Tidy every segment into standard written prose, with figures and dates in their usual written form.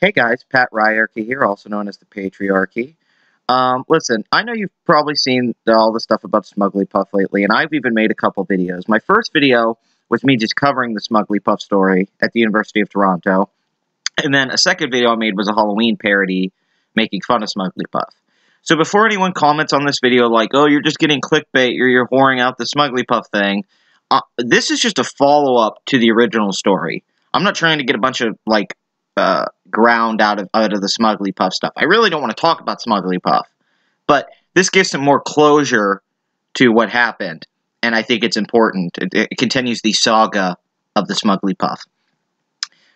Hey guys, Patriarchy here, also known as the Patriarchy. Listen, I know you've probably seen all the stuff about Smugglypuff lately, and I've even made a couple videos. My first video was me just covering the Smugglypuff story at the University of Toronto, and then a second video I made was a Halloween parody making fun of Smugglypuff. So before anyone comments on this video like, oh, you're just getting clickbait, or you're whoring out the Smugglypuff thing, this is just a follow-up to the original story. I'm not trying to get a bunch of, ground out of the Smugglypuff stuff. I really don't want to talk about Smugglypuff, but this gives some more closure to what happened, and I think it's important. It continues the saga of the Smugglypuff.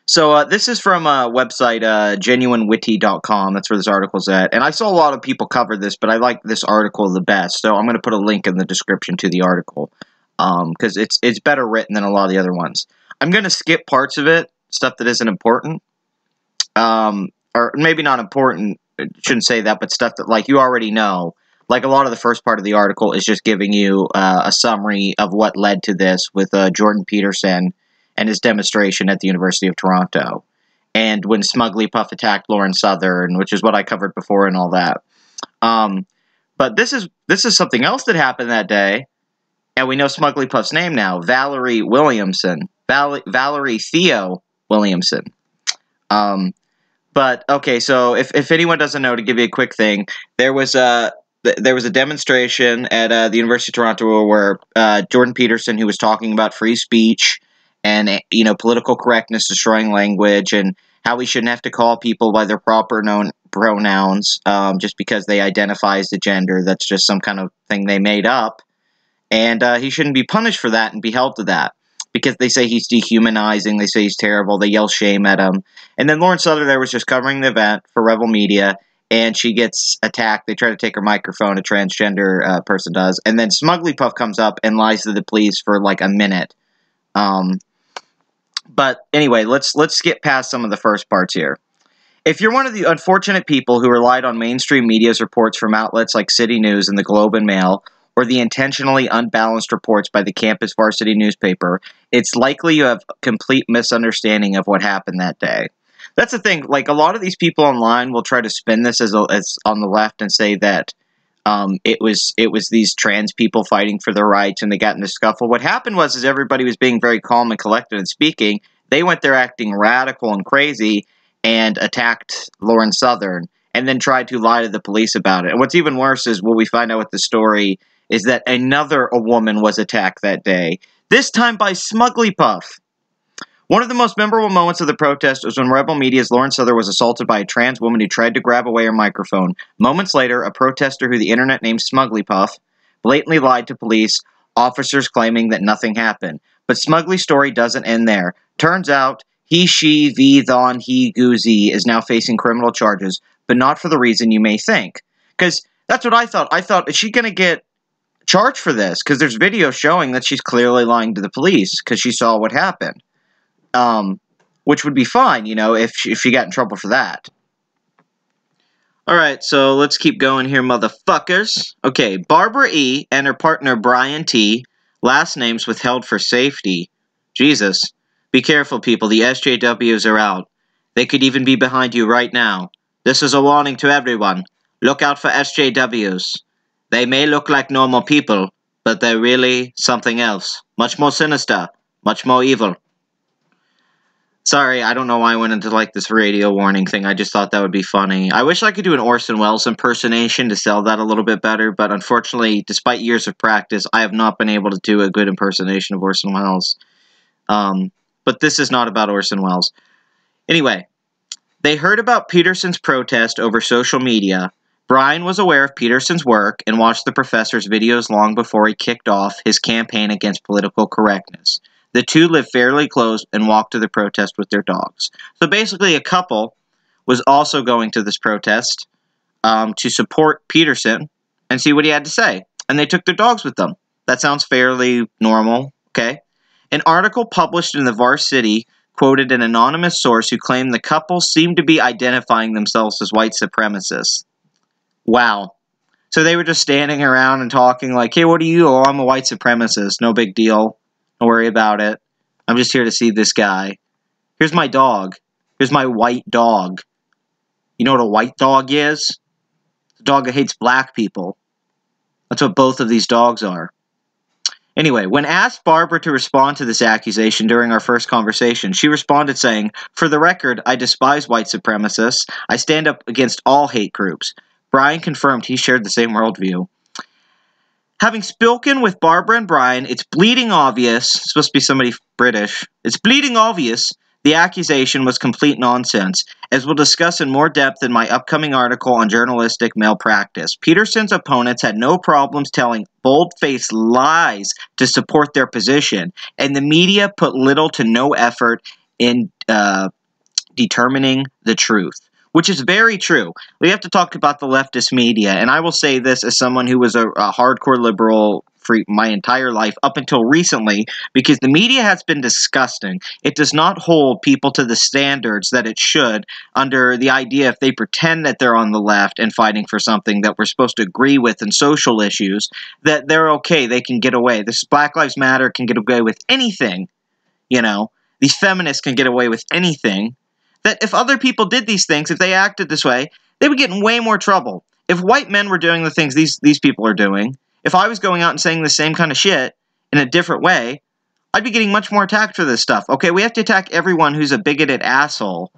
So this is from a website, genuinewitty.com. That's where this article's at. And I saw a lot of people cover this, but I like this article the best. So I'm going to put a link in the description to the article because it's better written than a lot of the other ones. I'm going to skip parts of it, stuff that isn't important. Or maybe not important, shouldn't say that, but stuff that, like, you already know. Like, a lot of the first part of the article is just giving you a summary of what led to this with Jordan Peterson and his demonstration at the University of Toronto. And when Smugglypuff attacked Lauren Southern, which is what I covered before and all that. But this is something else that happened that day, and we know Smugglypuff's name now, Valerie Williamson. Valerie Theo Williamson. But, okay, so if anyone doesn't know, to give you a quick thing, there was a demonstration at the University of Toronto where Jordan Peterson, who was talking about free speech and, political correctness, destroying language, and how we shouldn't have to call people by their proper pronouns just because they identify as a gender. That's just some kind of thing they made up. And he shouldn't be punished for that and be held to that. Because they say he's dehumanizing, they say he's terrible, they yell shame at him. And then Lauren Southern there was just covering the event for Rebel Media, and she gets attacked. They try to take her microphone, a transgender person does. And then Smugglypuff comes up and lies to the police for like a minute. But anyway, let's skip past some of the first parts here. If you're one of the unfortunate people who relied on mainstream media's reports from outlets like City News and the Globe and Mail, or the intentionally unbalanced reports by the campus varsity newspaper, it's likely you have complete misunderstanding of what happened that day. That's the thing, like, a lot of these people online will try to spin this as on the left and say that it was these trans people fighting for their rights and they got in a scuffle. What happened was everybody was being very calm and collected and speaking. They went there acting radical and crazy and attacked Lauren Southern and then tried to lie to the police about it. And what's even worse is what we find out with the story is that a woman was attacked that day, this time by Smugglypuff. One of the most memorable moments of the protest was when Rebel Media's Lauren Southern was assaulted by a trans woman who tried to grab away her microphone. Moments later, a protester who the internet named Smugglypuff blatantly lied to police, officers claiming that nothing happened. But Smugly's story doesn't end there. Turns out, he, she, the, thon, he, goozy is now facing criminal charges, but not for the reason you may think. Because that's what I thought. I thought, is she going to get charged for this? Because there's video showing that she's clearly lying to the police because she saw what happened. Which would be fine, if she got in trouble for that. Alright, so let's keep going here, motherfuckers. Okay, Barbara E. and her partner Brian T. Last names withheld for safety. Jesus. Be careful, people. The SJWs are out. They could even be behind you right now. This is a warning to everyone. Look out for SJWs. They may look like normal people, but they're really something else. Much more sinister. Much more evil. Sorry, I don't know why I went into, this radio warning thing. I just thought that would be funny. I wish I could do an Orson Welles impersonation to sell that a little bit better, but unfortunately, despite years of practice, I have not been able to do a good impersonation of Orson Welles. But this is not about Orson Welles. Anyway, they heard about Peterson's protest over social media. Brian was aware of Peterson's work and watched the professor's videos long before he kicked off his campaign against political correctness. The two lived fairly close and walked to the protest with their dogs. So basically, a couple was also going to this protest to support Peterson and see what he had to say. And they took their dogs with them. That sounds fairly normal, okay? An article published in the Varsity quoted an anonymous source who claimed the couple seemed to be identifying themselves as white supremacists. Wow. So they were just standing around and talking like, hey, what are you? Oh, I'm a white supremacist. No big deal. Don't worry about it. I'm just here to see this guy. Here's my dog. Here's my white dog. You know what a white dog is? A dog that hates black people. That's what both of these dogs are. Anyway, when asked Barbara to respond to this accusation during our first conversation, she responded saying, "For the record, I despise white supremacists. I stand up against all hate groups." Brian confirmed he shared the same worldview. Having spoken with Barbara and Brian, it's bleeding obvious, it's supposed to be somebody British, it's bleeding obvious the accusation was complete nonsense, as we'll discuss in more depth in my upcoming article on journalistic malpractice. Peterson's opponents had no problems telling bold-faced lies to support their position, and the media put little to no effort in determining the truth. Which is very true. We have to talk about the leftist media, and I will say this as someone who was a hardcore liberal for my entire life up until recently, because the media has been disgusting. It does not hold people to the standards that it should, under the idea if they pretend that they're on the left and fighting for something that we're supposed to agree with in social issues, that they're okay, they can get away. This Black Lives Matter can get away with anything, you know. These feminists can get away with anything. That if other people did these things, if they acted this way, they would get in way more trouble. If white men were doing the things these people are doing, if I was going out and saying the same kind of shit in a different way, I'd be getting much more attacked for this stuff. Okay, we have to attack everyone who's a bigoted asshole.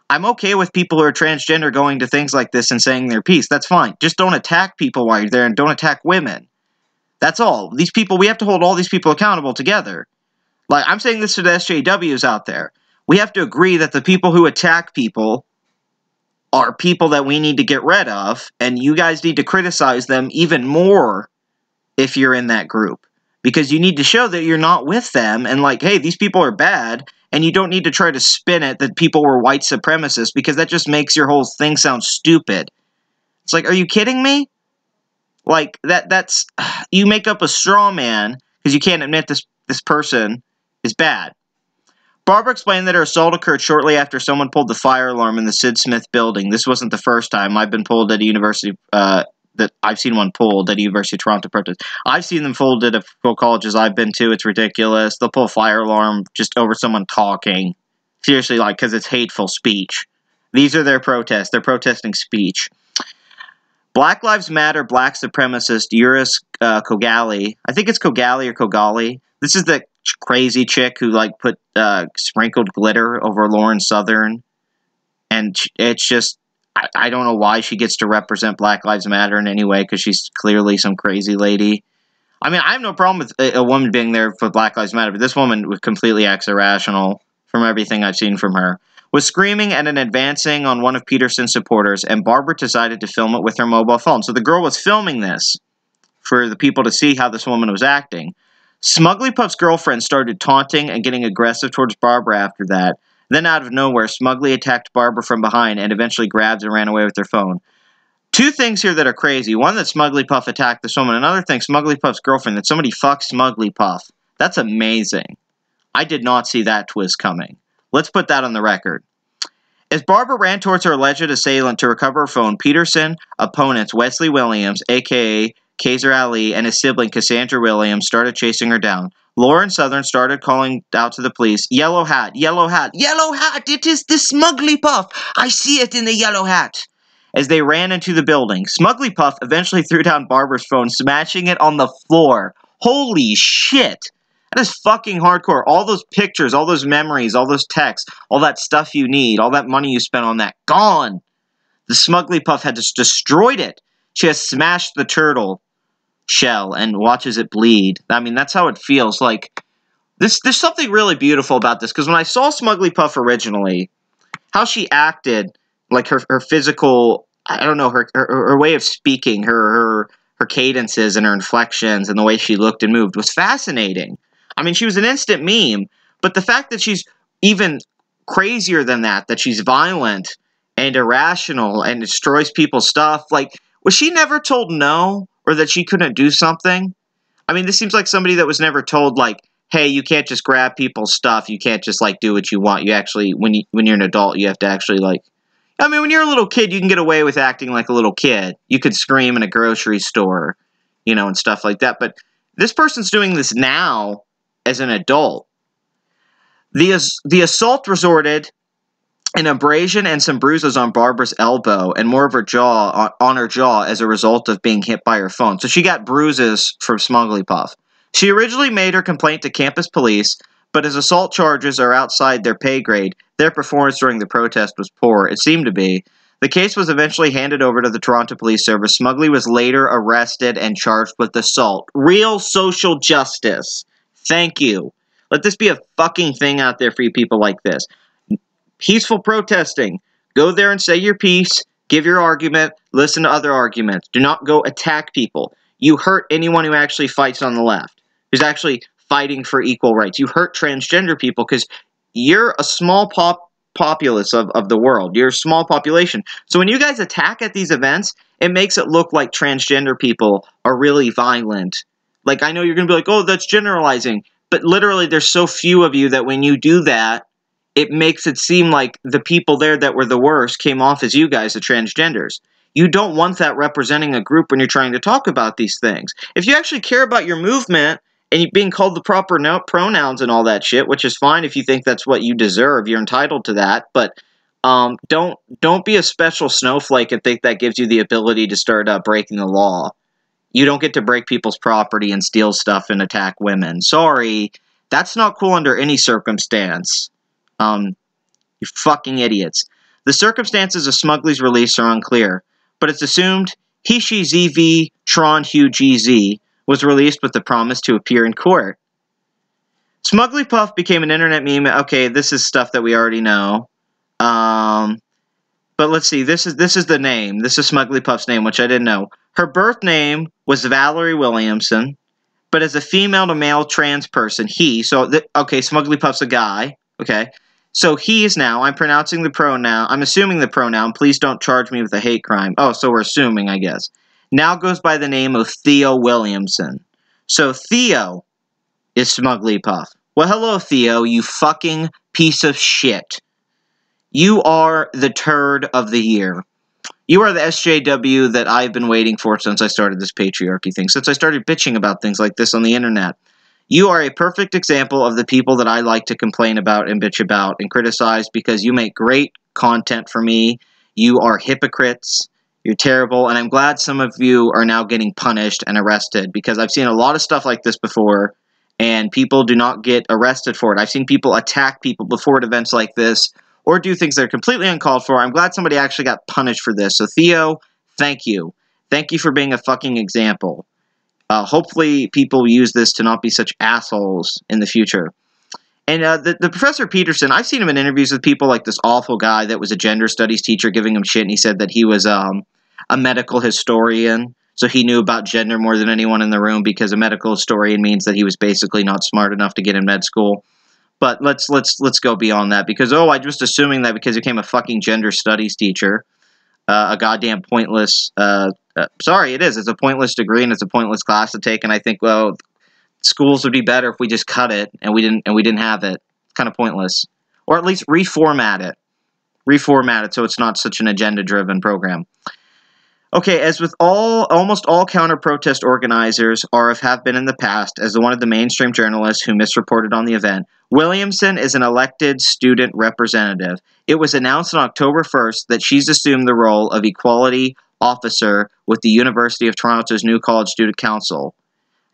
I'm okay with people who are transgender going to things like this and saying their piece. That's fine. Just don't attack people while you're there, and don't attack women. That's all. These people, we have to hold all these people accountable together. Like, I'm saying this to the SJWs out there. We have to agree that the people who attack people are people that we need to get rid of, and you guys need to criticize them even more if you're in that group. Because you need to show that you're not with them, and like, hey, these people are bad, and you don't need to try to spin it that people were white supremacists, because that just makes your whole thing sound stupid. It's like, are you kidding me? Like, that's... You make up a straw man, because you can't admit this person is bad. Barbara explained that her assault occurred shortly after someone pulled the fire alarm in the Sid Smith building. This wasn't the first time. I've been pulled at a university, that I've seen one pulled at a University of Toronto protest. I've seen them pulled at a few colleges I've been to. It's ridiculous. They'll pull a fire alarm just over someone talking. Seriously, like, because it's hateful speech. These are their protests. They're protesting speech. Black Lives Matter black supremacist Uris Kogali. I think it's Kogali or Kogali. This is the crazy chick who, like, put sprinkled glitter over Lauren Southern. And it's just, I don't know why she gets to represent Black Lives Matter in any way, because she's clearly some crazy lady. I mean, I have no problem with a woman being there for Black Lives Matter, but this woman completely acts irrational from everything I've seen from her. Was screaming and advancing on one of Peterson's supporters, and Barbara decided to film it with her mobile phone. So the girl was filming this for the people to see how this woman was acting. Smugglypuff's girlfriend started taunting and getting aggressive towards Barbara after that. Then out of nowhere, Smuggly attacked Barbara from behind and eventually grabbed and ran away with her phone. Two things here that are crazy. One, that Smugglypuff attacked this woman. Another thing, Smugglypuff's girlfriend, that somebody fucked Smugglypuff. That's amazing. I did not see that twist coming. Let's put that on the record. As Barbara ran towards her alleged assailant to recover her phone, Peterson opponents Wesley Williams, a.k.a. Kaiser Ali, and his sibling Cassandra Williams started chasing her down. Lauren Southern started calling out to the police, "Yellow hat, yellow hat, yellow hat, it is the Smugglypuff! I see it in the yellow hat!" As they ran into the building, Smugglypuff eventually threw down Barbara's phone, smashing it on the floor. Holy shit! That is fucking hardcore. All those pictures, all those memories, all those texts, all that stuff you need, all that money you spent on that, gone! The Smugglypuff had just destroyed it. She has smashed the turtle shell and watches it bleed. I mean, that's how it feels. Like, there's something really beautiful about this, because when I saw Smugglypuff originally, how she acted, like her physical, I don't know, her way of speaking, her cadences and her inflections and the way she looked and moved was fascinating. I mean, she was an instant meme, but the fact that she's even crazier than that she's violent and irrational and destroys people's stuff, like, was she never told no? Or that she couldn't do something? I mean, this seems like somebody that was never told, like, hey, you can't just grab people's stuff. You can't just, like, do what you want. You actually, when you're an adult, you have to actually, like... I mean, when you're a little kid, you can get away with acting like a little kid. You could scream in a grocery store, you know, and stuff like that. But this person's doing this now as an adult. The assault resulted an abrasion and some bruises on Barbara's elbow and more of her jaw on her jaw as a result of being hit by her phone. So she got bruises from Smugglypuff. She originally made her complaint to campus police, but as assault charges are outside their pay grade, their performance during the protest was poor. It seemed to be. The case was eventually handed over to the Toronto Police Service. Smugly was later arrested and charged with assault. Real social justice. Thank you. Let this be a fucking thing out there for you people like this. Peaceful protesting. Go there and say your piece. Give your argument. Listen to other arguments. Do not go attack people. You hurt anyone who actually fights on the left, who's actually fighting for equal rights. You hurt transgender people because you're a small populace of the world. You're a small population. So when you guys attack at these events, it makes it look like transgender people are really violent. Like, I know you're going to be like, oh, that's generalizing. But literally, there's so few of you that when you do that, it makes it seem like the people there that were the worst came off as you guys, the transgenders. You don't want that representing a group when you're trying to talk about these things. If you actually care about your movement and you being called the proper pronouns and all that shit, which is fine if you think that's what you deserve, you're entitled to that, but don't be a special snowflake and think that gives you the ability to start breaking the law. You don't get to break people's property and steal stuff and attack women. Sorry, that's not cool under any circumstance. You fucking idiots. The circumstances of Smugly's release are unclear, but it's assumed he, she, ZV, Tron, Hugh, GZ was released with the promise to appear in court. Smugglypuff became an internet meme. Okay, this is stuff that we already know. But let's see. This is the name. This is Smugglypuff's name, which I didn't know. Her birth name was Valerie Williamson, but as a female to male trans person, he. So okay, Smugglypuff's a guy. Okay. So he is now, I'm pronouncing the pronoun, I'm assuming the pronoun, please don't charge me with a hate crime. Oh, so we're assuming, I guess. Now goes by the name of Theo Williamson. So Theo is Smugglypuff. Well, hello, Theo, you fucking piece of shit. You are the turd of the year. You are the SJW that I've been waiting for since I started this patriarchy thing, since I started bitching about things like this on the internet. You are a perfect example of the people that I like to complain about and bitch about and criticize because you make great content for me. You are hypocrites. You're terrible. And I'm glad some of you are now getting punished and arrested because I've seen a lot of stuff like this before and people do not get arrested for it. I've seen people attack people before at events like this or do things that are completely uncalled for. I'm glad somebody actually got punished for this. So Theo, thank you. Thank you for being a fucking example. Hopefully people use this to not be such assholes in the future. And the Professor Peterson, I've seen him in interviews with people like this awful guy that was a gender studies teacher giving him shit, and he said that he was a medical historian, so he knew about gender more than anyone in the room because a medical historian means that he was basically not smart enough to get in med school. But let's go beyond that because, oh, I'm just assuming that because he became a fucking gender studies teacher, a goddamn pointless... sorry, it is. It's a pointless degree and it's a pointless class to take. And I think, well, schools would be better if we just cut it and we didn't have it. It's kind of pointless, or at least reformat it so it's not such an agenda-driven program. Okay, as with almost all counter-protest organizers are or have been in the past, as one of the mainstream journalists who misreported on the event, Williamson is an elected student representative. It was announced on October 1st that she's assumed the role of equality officer with the University of Toronto's new College Student Council.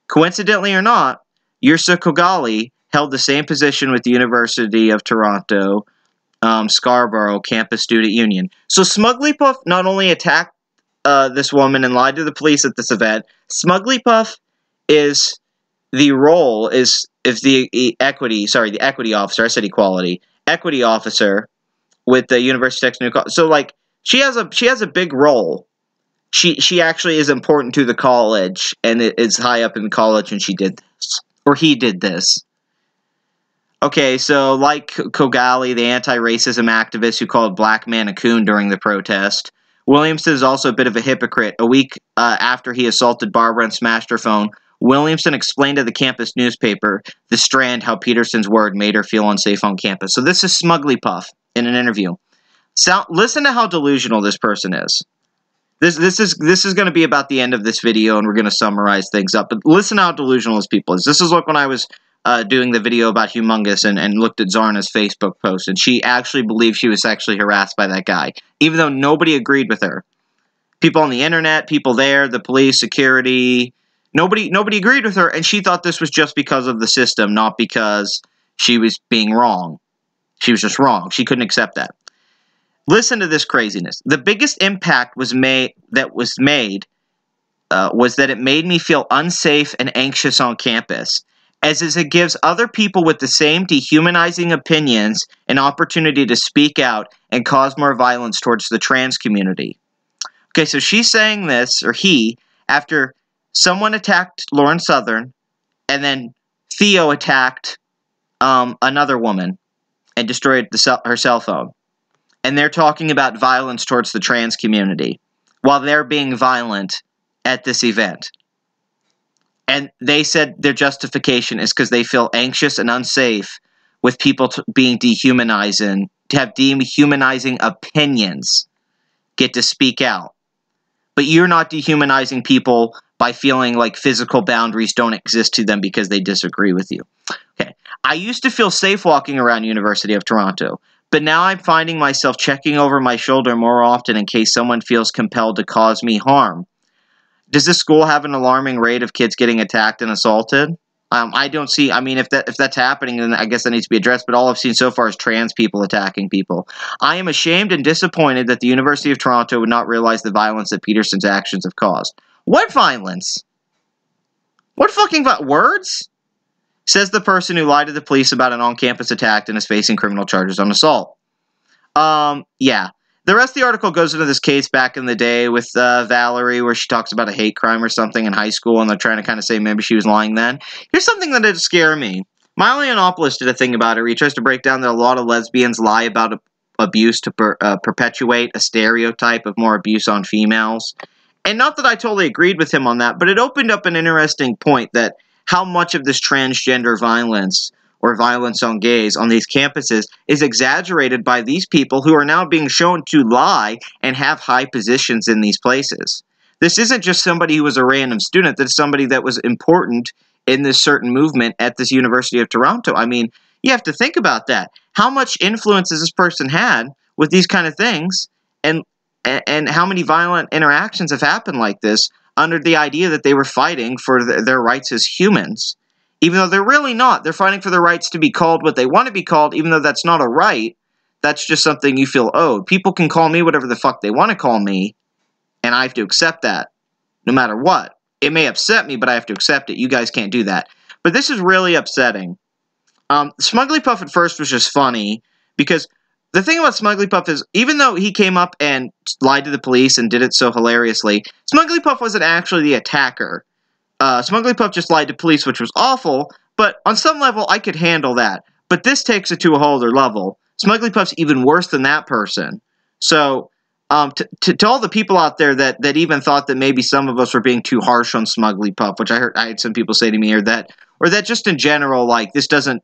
Coincidentally or not, Yursa Kogali held the same position with the University of Toronto, Scarborough Campus Student Union. So Smugglypuff not only attacked this woman and lied to the police at this event, Smugglypuff is the equity officer. I said equality. Equity officer with the University of Toronto. So like she has a big role. She actually is important to the college and it is high up in the college and she did this. Or he did this. Okay, so like Kogali, the anti-racism activist who called black man a coon during the protest, Williamson is also a bit of a hypocrite. A week after he assaulted Barbara and smashed her phone, Williamson explained to the campus newspaper, The Strand, how Peterson's word made her feel unsafe on campus. So this is Smugglypuff in an interview. Listen to how delusional this person is. This is going to be about the end of this video, and we're going to summarize things up. But listen how delusional this people is. This is like when I was doing the video about Humongous and looked at Zarna's Facebook post, and she actually believed she was sexually harassed by that guy, even though nobody agreed with her. People on the internet, people there, the police, security, nobody agreed with her, and she thought this was just because of the system, not because she was being wrong. She was just wrong. She couldn't accept that. Listen to this craziness. The biggest impact was that it made me feel unsafe and anxious on campus, as it gives other people with the same dehumanizing opinions an opportunity to speak out and cause more violence towards the trans community. Okay, so she's saying this, or he, after someone attacked Lauren Southern, and then Theo attacked another woman and destroyed her cell phone. And they're talking about violence towards the trans community while they're being violent at this event. And they said their justification is because they feel anxious and unsafe with people being dehumanizing, to have dehumanizing opinions get to speak out. But you're not dehumanizing people by feeling like physical boundaries don't exist to them because they disagree with you. Okay. I used to feel safe walking around University of Toronto, but now I'm finding myself checking over my shoulder more often in case someone feels compelled to cause me harm. Does this school have an alarming rate of kids getting attacked and assaulted? I don't see. I mean, if that's happening, then I guess that needs to be addressed. But all I've seen so far is trans people attacking people. I am ashamed and disappointed that the University of Toronto would not realize the violence that Peterson's actions have caused. What violence? What fucking words? Says the person who lied to the police about an on-campus attack and is facing criminal charges on assault. Yeah. The rest of the article goes into this case back in the day with Valerie, where she talks about a hate crime or something in high school, and they're trying to kind of say maybe she was lying then. Here's something that did scare me. Milo Yiannopoulos did a thing about it where he tries to break down that a lot of lesbians lie about abuse to perpetuate a stereotype of more abuse on females. And not that I totally agreed with him on that, but it opened up an interesting point that how much of this transgender violence or violence on gays on these campuses is exaggerated by these people who are now being shown to lie and have high positions in these places. This isn't just somebody who was a random student. That's somebody that was important in this certain movement at this University of Toronto. I mean, you have to think about that. How much influence has this person had with these kind of things, and how many violent interactions have happened like this under the idea that they were fighting for their rights as humans? Even though they're really not. They're fighting for their rights to be called what they want to be called, even though that's not a right. That's just something you feel owed. People can call me whatever the fuck they want to call me, and I have to accept that, no matter what. It may upset me, but I have to accept it. You guys can't do that. But this is really upsetting. Smugglypuff at first was just funny, because the thing about Smugglypuff is, even though he came up and lied to the police and did it so hilariously, Smugglypuff wasn't actually the attacker. Smugglypuff just lied to police, which was awful, but on some level, I could handle that. But this takes it to a whole other level. Smugglypuff's even worse than that person. So, to all the people out there that even thought that maybe some of us were being too harsh on Smugglypuff, which I had some people say to me, or that just in general, like, this doesn't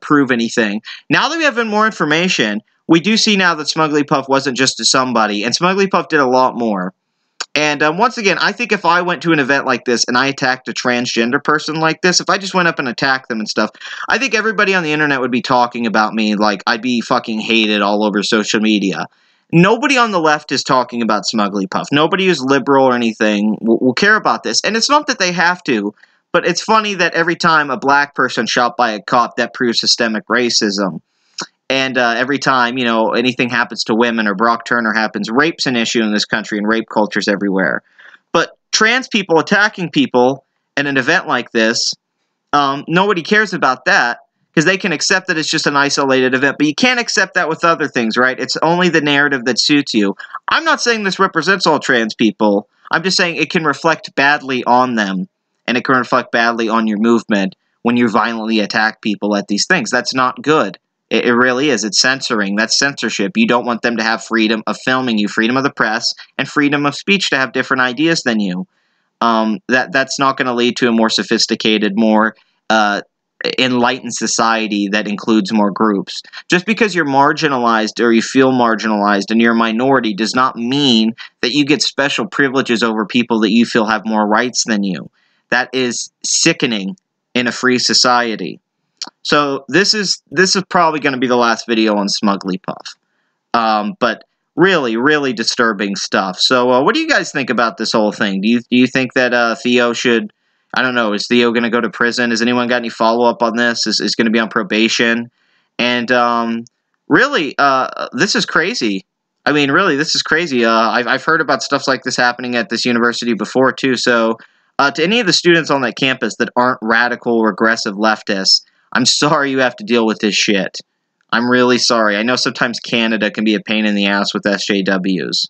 prove anything. Now that we have more information, we do see now that Smugglypuff wasn't just somebody, and Smugglypuff did a lot more. And once again, I think if I went to an event like this and I attacked a transgender person like this, if I just went up and attacked them and stuff, I think everybody on the internet would be talking about me like I'd be fucking hated all over social media. Nobody on the left is talking about Smugglypuff. Nobody who's liberal or anything will care about this. And it's not that they have to, but it's funny that every time a black person shot by a cop, that proves systemic racism. And every time, you know, anything happens to women or Brock Turner happens, rape's an issue in this country and rape culture's everywhere. But trans people attacking people at an event like this, nobody cares about that because they can accept that it's just an isolated event. But you can't accept that with other things, right? It's only the narrative that suits you. I'm not saying this represents all trans people. I'm just saying it can reflect badly on them, and it can reflect badly on your movement when you violently attack people at these things. That's not good. It really is. It's censoring. That's censorship. You don't want them to have freedom of filming you, freedom of the press, and freedom of speech to have different ideas than you. That's not going to lead to a more sophisticated, more enlightened society that includes more groups. Just because you're marginalized or you feel marginalized and you're a minority does not mean that you get special privileges over people that you feel have more rights than you. That is sickening in a free society. So this is probably going to be the last video on Smugglypuff. But really, really disturbing stuff. So what do you guys think about this whole thing? Do you think that Theo should, I don't know, is Theo going to go to prison? Has anyone got any follow-up on this? Is going to be on probation? And really, this is crazy. I mean, really, this is crazy. I've heard about stuff like this happening at this university before, too. So to any of the students on that campus that aren't radical, regressive leftists, I'm sorry you have to deal with this shit. I'm really sorry. I know sometimes Canada can be a pain in the ass with SJWs.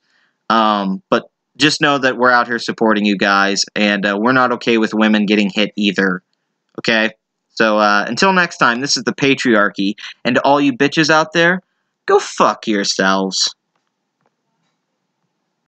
But just know that we're out here supporting you guys, and we're not okay with women getting hit either. Okay? So until next time, this is the Patriarchy, and to all you bitches out there, go fuck yourselves.